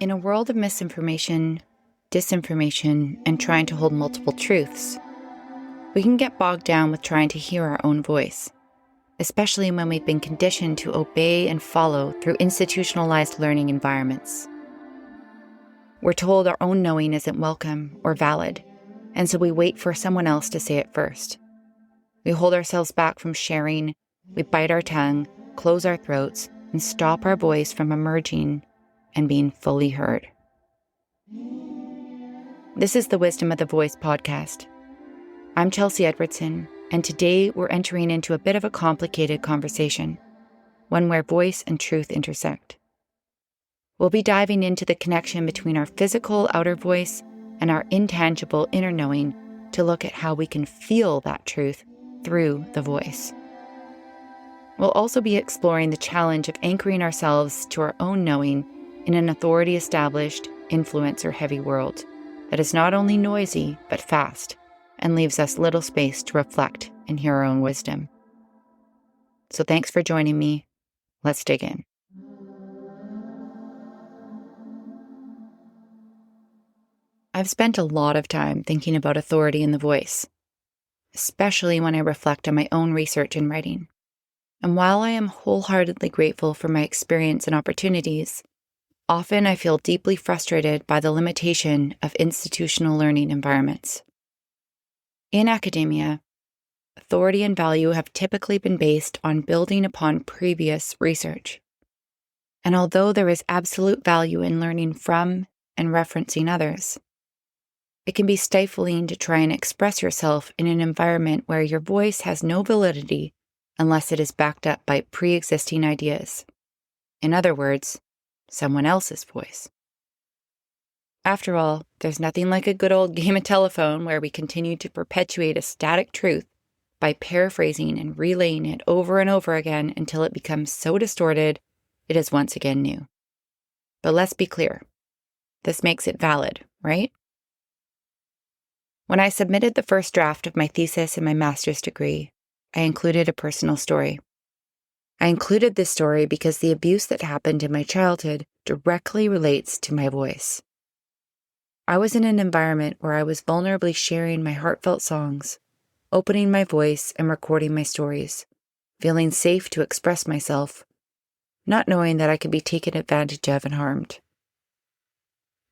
In a world of misinformation, disinformation, and trying to hold multiple truths, we can get bogged down with trying to hear our own voice, especially when we've been conditioned to obey and follow through institutionalized learning environments. We're told our own knowing isn't welcome or valid, and so we wait for someone else to say it first. We hold ourselves back from sharing, we bite our tongue, close our throats, and stop our voice from emerging and being fully heard. This is the Wisdom of the Voice podcast. I'm Chelsea Edwardson, and today we're entering into a bit of a complicated conversation, one where voice and truth intersect. We'll be diving into the connection between our physical outer voice and our intangible inner knowing to look at how we can feel that truth through the voice. We'll also be exploring the challenge of anchoring ourselves to our own knowing in an authority-established, influencer-heavy world that is not only noisy, but fast, and leaves us little space to reflect and hear our own wisdom. So thanks for joining me. Let's dig in. I've spent a lot of time thinking about authority in the voice, especially when I reflect on my own research and writing. And while I am wholeheartedly grateful for my experience and opportunities, often I feel deeply frustrated by the limitation of institutional learning environments. In academia, authority and value have typically been based on building upon previous research. And although there is absolute value in learning from and referencing others, it can be stifling to try and express yourself in an environment where your voice has no validity unless it is backed up by pre-existing ideas. In other words, someone else's voice. After all, there's nothing like a good old game of telephone where we continue to perpetuate a static truth by paraphrasing and relaying it over and over again until it becomes so distorted it is once again new. But let's be clear, this makes it valid, right? When I submitted the first draft of my thesis and my master's degree, I included a personal story. I included this story because the abuse that happened in my childhood directly relates to my voice. I was in an environment where I was vulnerably sharing my heartfelt songs, opening my voice and recording my stories, feeling safe to express myself, not knowing that I could be taken advantage of and harmed.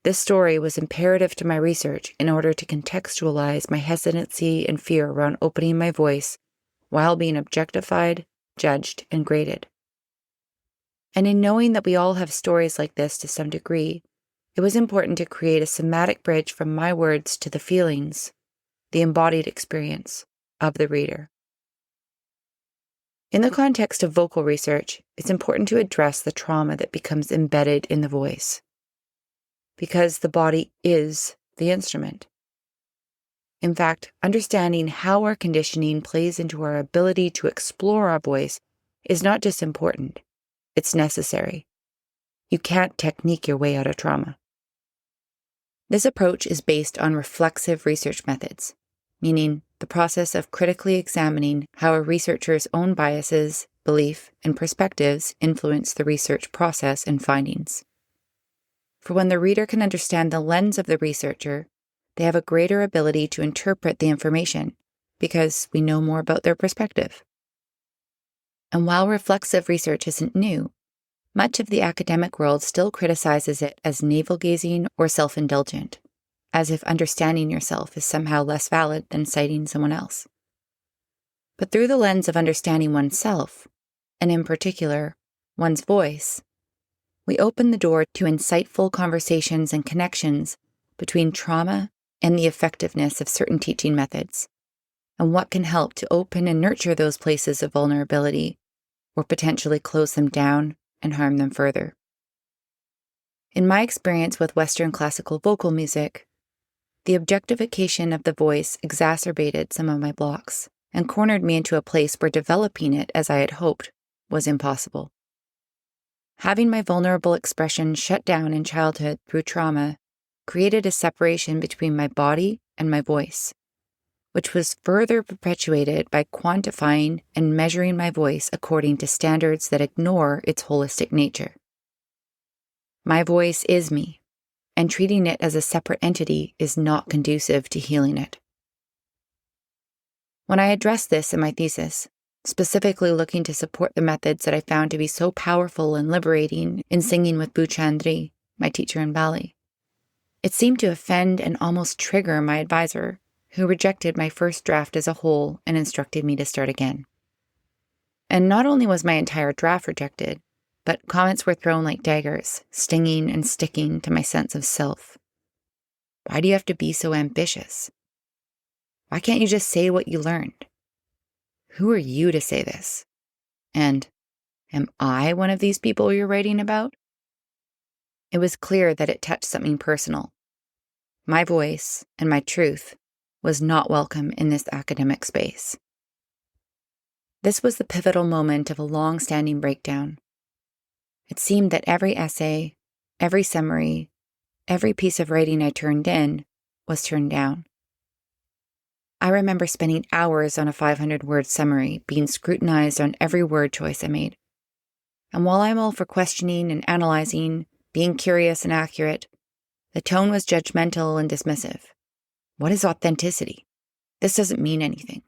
This story was imperative to my research in order to contextualize my hesitancy and fear around opening my voice while being objectified, judged, and graded. And in knowing that we all have stories like this to some degree, it was important to create a somatic bridge from my words to the feelings, the embodied experience of the reader. In the context of vocal research, it's important to address the trauma that becomes embedded in the voice, because the body is the instrument. In fact, understanding how our conditioning plays into our ability to explore our voice is not just important, it's necessary. You can't technique your way out of trauma. This approach is based on reflexive research methods, meaning the process of critically examining how a researcher's own biases, belief, and perspectives influence the research process and findings. For when the reader can understand the lens of the researcher, they have a greater ability to interpret the information because we know more about their perspective. And while reflexive research isn't new, much of the academic world still criticizes it as navel-gazing or self-indulgent, as if understanding yourself is somehow less valid than citing someone else. But through the lens of understanding oneself, and in particular, one's voice, we open the door to insightful conversations and connections between trauma and the effectiveness of certain teaching methods, and what can help to open and nurture those places of vulnerability, or potentially close them down and harm them further. In my experience with Western classical vocal music, the objectification of the voice exacerbated some of my blocks and cornered me into a place where developing it as I had hoped was impossible. Having my vulnerable expression shut down in childhood through trauma created a separation between my body and my voice, which was further perpetuated by quantifying and measuring my voice according to standards that ignore its holistic nature. My voice is me, and treating it as a separate entity is not conducive to healing it. When I addressed this in my thesis, specifically looking to support the methods that I found to be so powerful and liberating in singing with Buchandri, my teacher in Bali, it seemed to offend and almost trigger my advisor, who rejected my first draft as a whole and instructed me to start again. And not only was my entire draft rejected, but comments were thrown like daggers, stinging and sticking to my sense of self. Why do you have to be so ambitious? Why can't you just say what you learned? Who are you to say this? And am I one of these people you're writing about? It was clear that it touched something personal. My voice and my truth was not welcome in this academic space. This was the pivotal moment of a long-standing breakdown. It seemed that every essay, every summary, every piece of writing I turned in was turned down. I remember spending hours on a 500-word summary, being scrutinized on every word choice I made. And while I'm all for questioning and analyzing, being curious and accurate, the tone was judgmental and dismissive. What is authenticity? This doesn't mean anything.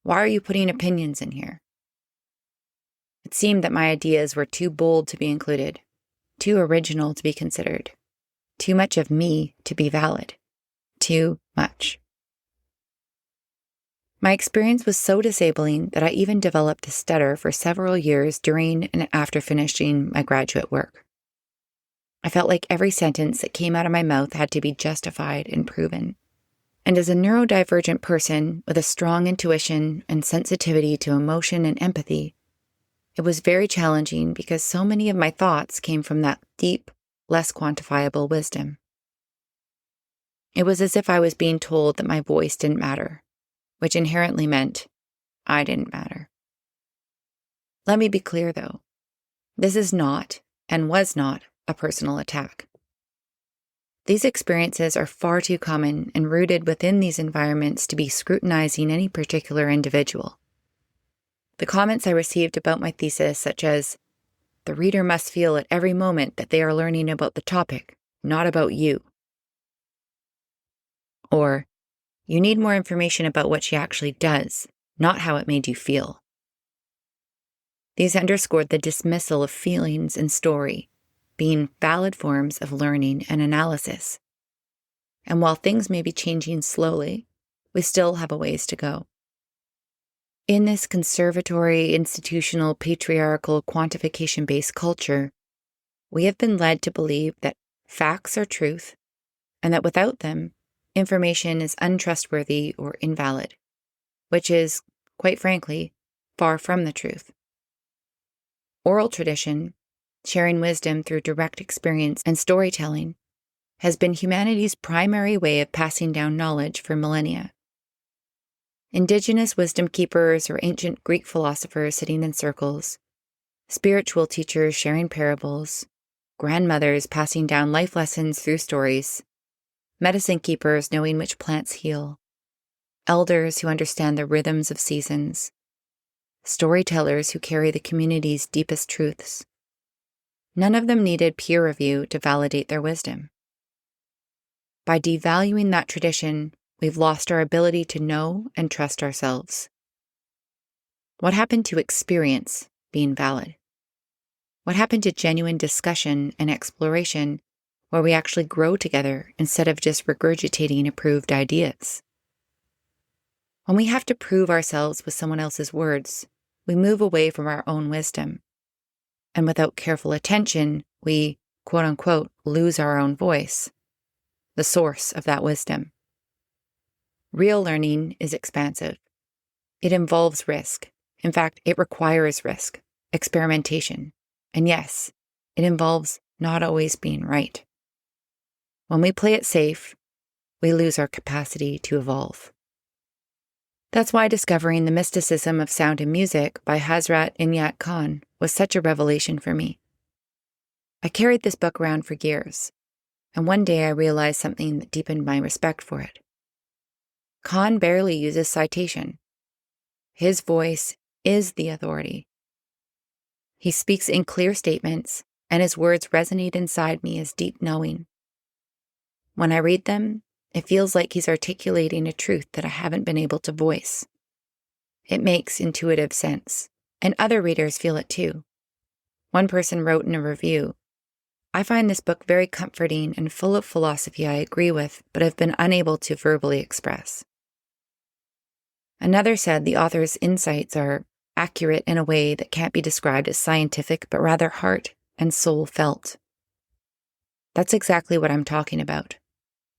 Why are you putting opinions in here? It seemed that my ideas were too bold to be included, too original to be considered, too much of me to be valid, too much. My experience was so disabling that I even developed a stutter for several years during and after finishing my graduate work. I felt like every sentence that came out of my mouth had to be justified and proven. And as a neurodivergent person with a strong intuition and sensitivity to emotion and empathy, it was very challenging because so many of my thoughts came from that deep, less quantifiable wisdom. It was as if I was being told that my voice didn't matter, which inherently meant I didn't matter. Let me be clear, though. This is not, and was not, a personal attack. These experiences are far too common and rooted within these environments to be scrutinizing any particular individual. The comments I received about my thesis, such as, "The reader must feel at every moment that they are learning about the topic, not about you," or, "You need more information about what she actually does, not how it made you feel." These underscored the dismissal of feelings and story being valid forms of learning and analysis. And while things may be changing slowly, we still have a ways to go. In this conservatory, institutional, patriarchal, quantification-based culture, we have been led to believe that facts are truth, and that without them, information is untrustworthy or invalid, which is, quite frankly, far from the truth. Oral tradition, sharing wisdom through direct experience and storytelling, has been humanity's primary way of passing down knowledge for millennia. Indigenous wisdom keepers or ancient Greek philosophers sitting in circles, spiritual teachers sharing parables, grandmothers passing down life lessons through stories, medicine keepers knowing which plants heal, elders who understand the rhythms of seasons, storytellers who carry the community's deepest truths. None of them needed peer review to validate their wisdom. By devaluing that tradition, we've lost our ability to know and trust ourselves. What happened to experience being valid? What happened to genuine discussion and exploration where we actually grow together instead of just regurgitating approved ideas? When we have to prove ourselves with someone else's words, we move away from our own wisdom. And without careful attention, we, quote-unquote, lose our own voice, the source of that wisdom. Real learning is expansive. It involves risk. In fact, it requires risk, experimentation. And yes, it involves not always being right. When we play it safe, we lose our capacity to evolve. That's why discovering the mysticism of sound and music by Hazrat Inayat Khan was such a revelation for me. I carried this book around for years, and one day I realized something that deepened my respect for it. Khan barely uses citation. His voice is the authority. He speaks in clear statements and his words resonate inside me as deep knowing. When I read them, it feels like he's articulating a truth that I haven't been able to voice. It makes intuitive sense, and other readers feel it too. One person wrote in a review, "I find this book very comforting and full of philosophy I agree with, but have been unable to verbally express." Another said the author's insights are accurate in a way that can't be described as scientific, but rather heart and soul felt. That's exactly what I'm talking about,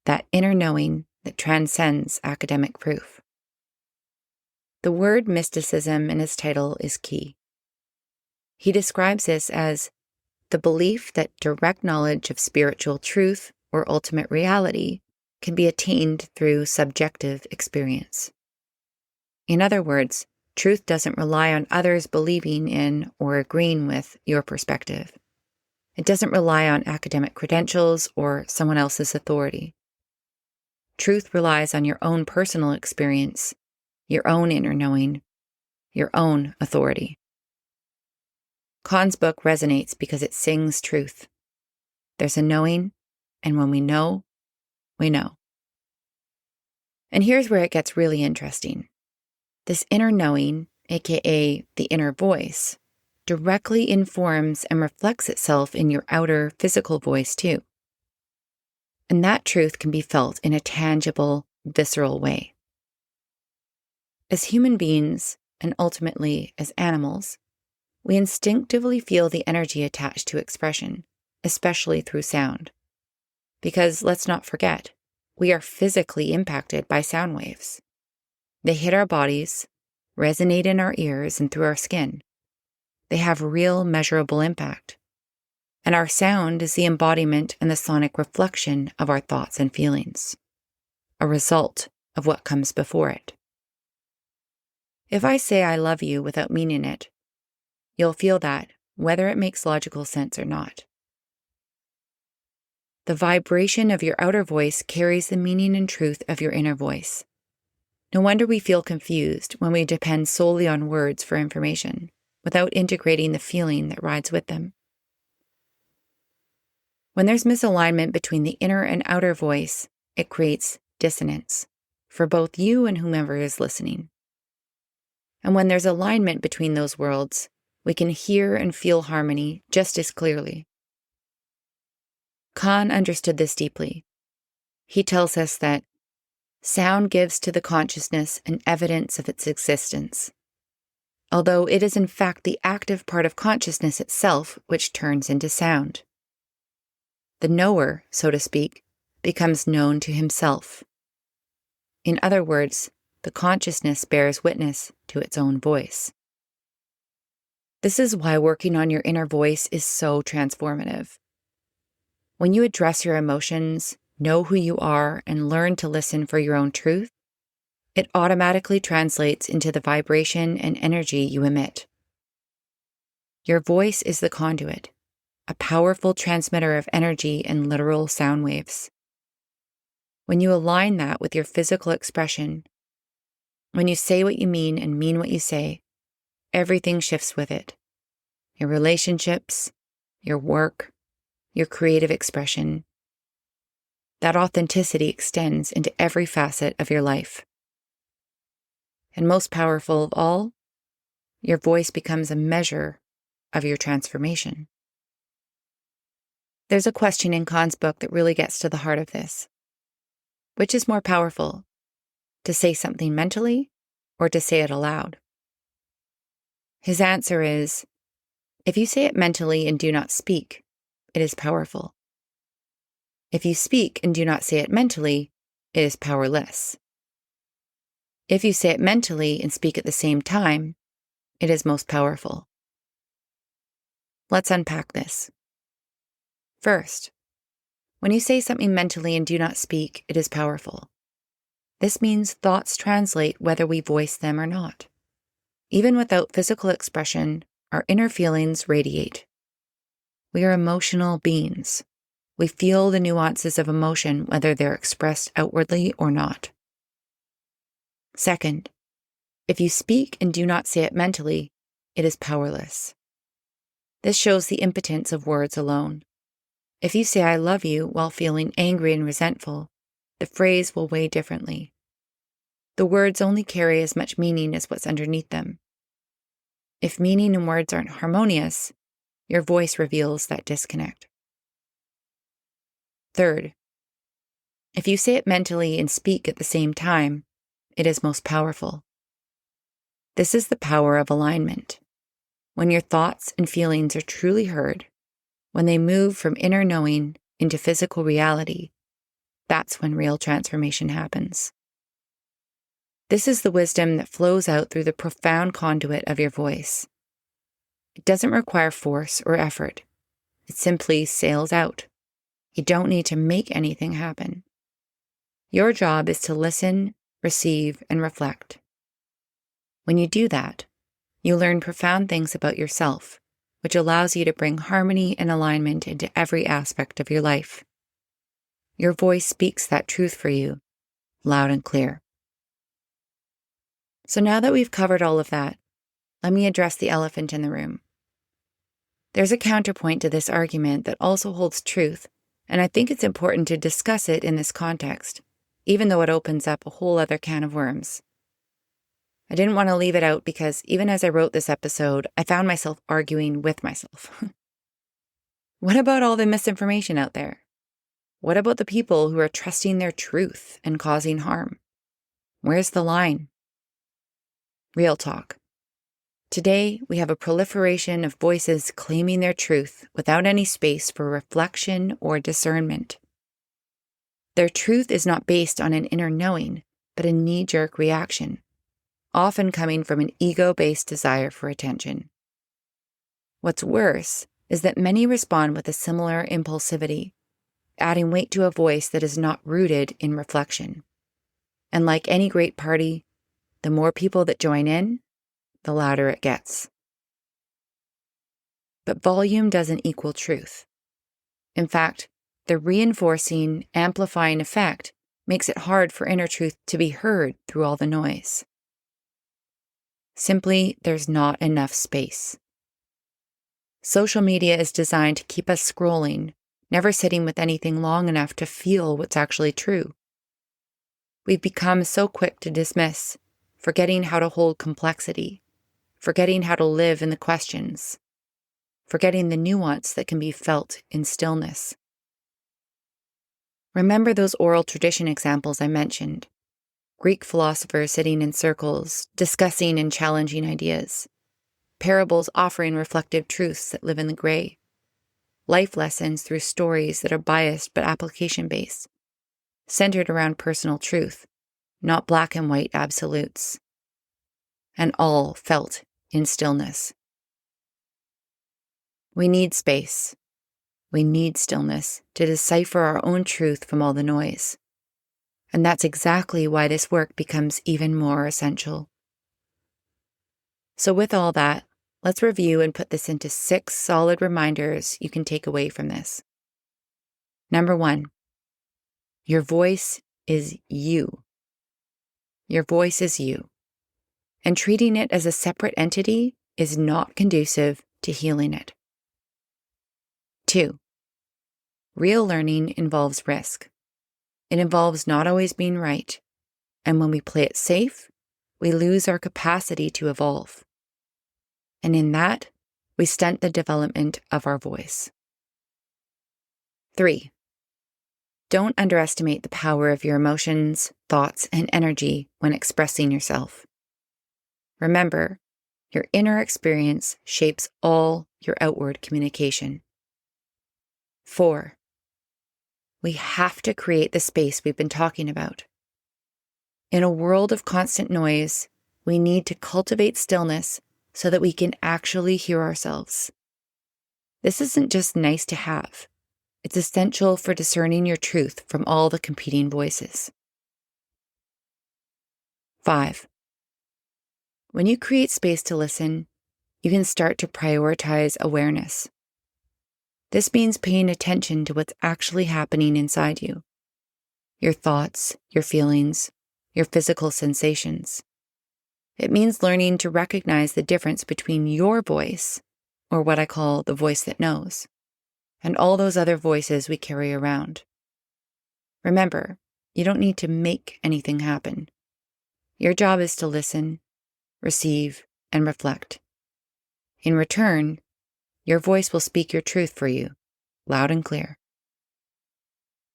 that inner knowing that transcends academic proof. The word mysticism in his title is key. He describes this as the belief that direct knowledge of spiritual truth or ultimate reality can be attained through subjective experience. In other words, truth doesn't rely on others believing in or agreeing with your perspective. It doesn't rely on academic credentials or someone else's authority. Truth relies on your own personal experience, your own inner knowing, your own authority. Kahn's book resonates because it sings truth. There's a knowing, and when we know, we know. And here's where it gets really interesting. This inner knowing, aka the inner voice, directly informs and reflects itself in your outer physical voice too. And that truth can be felt in a tangible, visceral way. As human beings, and ultimately as animals, we instinctively feel the energy attached to expression, especially through sound. Because let's not forget, we are physically impacted by sound waves. They hit our bodies, resonate in our ears and through our skin. They have real, measurable impact. And our sound is the embodiment and the sonic reflection of our thoughts and feelings, a result of what comes before it. If I say I love you without meaning it, you'll feel that, whether it makes logical sense or not. The vibration of your outer voice carries the meaning and truth of your inner voice. No wonder we feel confused when we depend solely on words for information, without integrating the feeling that rides with them. When there's misalignment between the inner and outer voice, it creates dissonance for both you and whomever is listening. And when there's alignment between those worlds, we can hear and feel harmony just as clearly. Kahn understood this deeply. He tells us that sound gives to the consciousness an evidence of its existence, although it is in fact the active part of consciousness itself which turns into sound. The knower, so to speak, becomes known to himself. In other words, the consciousness bears witness to its own voice. This is why working on your inner voice is so transformative. When you address your emotions, know who you are, and learn to listen for your own truth, it automatically translates into the vibration and energy you emit. Your voice is the conduit, a powerful transmitter of energy and literal sound waves. When you align that with your physical expression, when you say what you mean and mean what you say, everything shifts with it. Your relationships, your work, your creative expression. That authenticity extends into every facet of your life. And most powerful of all, your voice becomes a measure of your transformation. There's a question in Kahn's book that really gets to the heart of this. Which is more powerful, to say something mentally or to say it aloud? His answer is, if you say it mentally and do not speak, it is powerful. If you speak and do not say it mentally, it is powerless. If you say it mentally and speak at the same time, it is most powerful. Let's unpack this. First, when you say something mentally and do not speak, it is powerful. This means thoughts translate whether we voice them or not. Even without physical expression, our inner feelings radiate. We are emotional beings. We feel the nuances of emotion whether they're expressed outwardly or not. Second, if you speak and do not say it mentally, it is powerless. This shows the impotence of words alone. If you say I love you while feeling angry and resentful, the phrase will weigh differently. The words only carry as much meaning as what's underneath them. If meaning and words aren't harmonious, your voice reveals that disconnect. Third, if you say it mentally and speak at the same time, it is most powerful. This is the power of alignment. When your thoughts and feelings are truly heard, when they move from inner knowing into physical reality, that's when real transformation happens. This is the wisdom that flows out through the profound conduit of your voice. It doesn't require force or effort. It simply sails out. You don't need to make anything happen. Your job is to listen, receive, and reflect. When you do that, you learn profound things about yourself, which allows you to bring harmony and alignment into every aspect of your life. Your voice speaks that truth for you, loud and clear. So now that we've covered all of that, let me address the elephant in the room. There's a counterpoint to this argument that also holds truth, and I think it's important to discuss it in this context, even though it opens up a whole other can of worms. I didn't want to leave it out because even as I wrote this episode, I found myself arguing with myself. What about all the misinformation out there? What about the people who are trusting their truth and causing harm? Where's the line? Real talk. Today, we have a proliferation of voices claiming their truth without any space for reflection or discernment. Their truth is not based on an inner knowing, but a knee-jerk reaction, often coming from an ego-based desire for attention. What's worse is that many respond with a similar impulsivity, adding weight to a voice that is not rooted in reflection. And like any great party, the more people that join in, the louder it gets. But volume doesn't equal truth. In fact, the reinforcing, amplifying effect makes it hard for inner truth to be heard through all the noise. Simply, there's not enough space. Social media is designed to keep us scrolling, never sitting with anything long enough to feel what's actually true. We've become so quick to dismiss, forgetting how to hold complexity, forgetting how to live in the questions, forgetting the nuance that can be felt in stillness. Remember those oral tradition examples I mentioned? Greek philosophers sitting in circles, discussing and challenging ideas. Parables offering reflective truths that live in the gray. Life lessons through stories that are biased but application-based, centered around personal truth, not black and white absolutes. And all felt in stillness. We need space. We need stillness to decipher our own truth from all the noise. And that's exactly why this work becomes even more essential. So with all that, let's review and put this into 6 solid reminders you can take away from this. Number 1, your voice is you. Your voice is you. And treating it as a separate entity is not conducive to healing it. 2, real learning involves risk. It involves not always being right, and when we play it safe, we lose our capacity to evolve. And in that, we stunt the development of our voice. 3, don't underestimate the power of your emotions, thoughts, and energy when expressing yourself. Remember, your inner experience shapes all your outward communication. 4, we have to create the space we've been talking about. In a world of constant noise, we need to cultivate stillness so that we can actually hear ourselves. This isn't just nice to have. It's essential for discerning your truth from all the competing voices. 5, when you create space to listen, you can start to prioritize awareness. This means paying attention to what's actually happening inside you. Your thoughts, your feelings, your physical sensations. It means learning to recognize the difference between your voice or what I call the voice that knows, and all those other voices we carry around. Remember, you don't need to make anything happen. Your job is to listen, receive, and reflect. In return, your voice will speak your truth for you, loud and clear.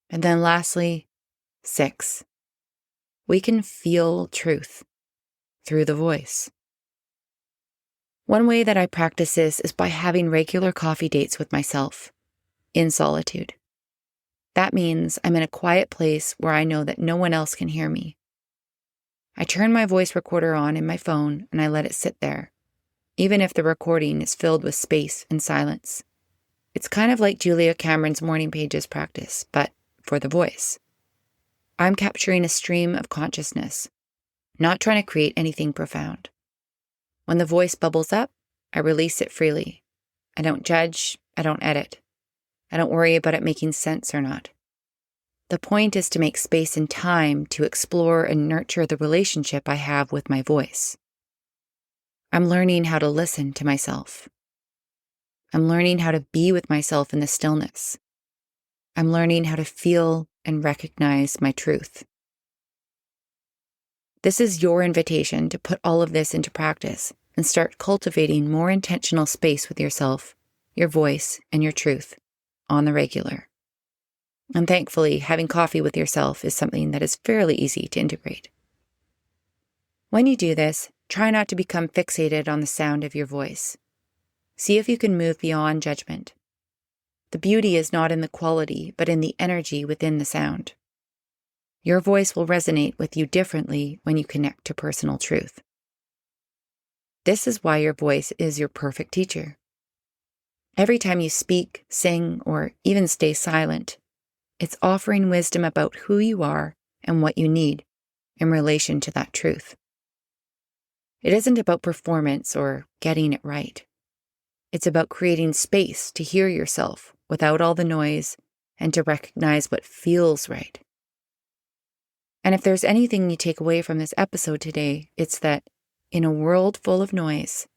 And then lastly, 6. We can feel truth through the voice. One way that I practice this is by having regular coffee dates with myself, in solitude. That means I'm in a quiet place where I know that no one else can hear me. I turn my voice recorder on in my phone and I let it sit there, even if the recording is filled with space and silence. It's kind of like Julia Cameron's morning pages practice, but for the voice. I'm capturing a stream of consciousness, not trying to create anything profound. When the voice bubbles up, I release it freely. I don't judge, I don't edit. I don't worry about it making sense or not. The point is to make space and time to explore and nurture the relationship I have with my voice. I'm learning how to listen to myself. I'm learning how to be with myself in the stillness. I'm learning how to feel and recognize my truth. This is your invitation to put all of this into practice and start cultivating more intentional space with yourself, your voice, and your truth on the regular. And thankfully, having coffee with yourself is something that is fairly easy to integrate. When you do this, try not to become fixated on the sound of your voice. See if you can move beyond judgment. The beauty is not in the quality, but in the energy within the sound. Your voice will resonate with you differently when you connect to personal truth. This is why your voice is your perfect teacher. Every time you speak, sing, or even stay silent, it's offering wisdom about who you are and what you need in relation to that truth. It isn't about performance or getting it right. It's about creating space to hear yourself without all the noise and to recognize what feels right. And if there's anything you take away from this episode today, it's that in a world full of noise,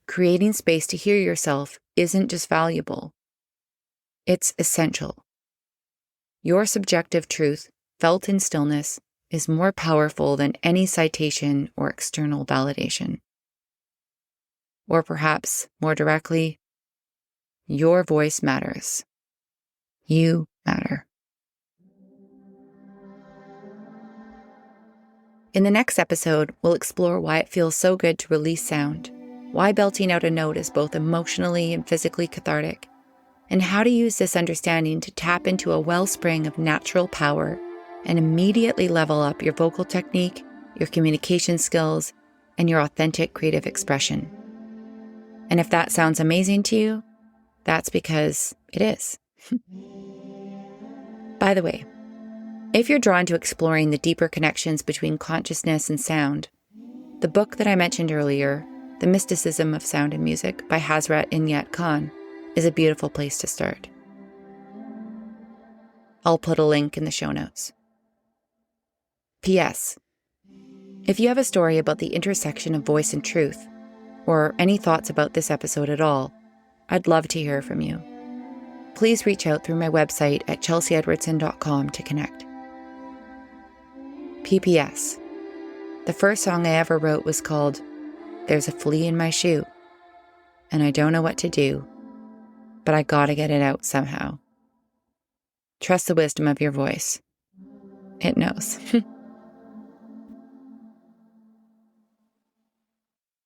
creating space to hear yourself isn't just valuable, it's essential. Your subjective truth, felt in stillness, is more powerful than any citation or external validation. Or perhaps, more directly, your voice matters. You matter. In the next episode, we'll explore why it feels so good to release sound, why belting out a note is both emotionally and physically cathartic, and how to use this understanding to tap into a wellspring of natural power and immediately level up your vocal technique, your communication skills, and your authentic creative expression. And if that sounds amazing to you, that's because it is. By the way, if you're drawn to exploring the deeper connections between consciousness and sound, the book that I mentioned earlier, The Mysticism of Sound and Music by Hazrat Inayat Khan, is a beautiful place to start. I'll put a link in the show notes. P.S. If you have a story about the intersection of voice and truth, or any thoughts about this episode at all, I'd love to hear from you. Please reach out through my website at chelseaedwardson.com to connect. P.P.S. The first song I ever wrote was called There's a Flea in My Shoe, and I don't know what to do, but I gotta get it out somehow. Trust the wisdom of your voice. It knows.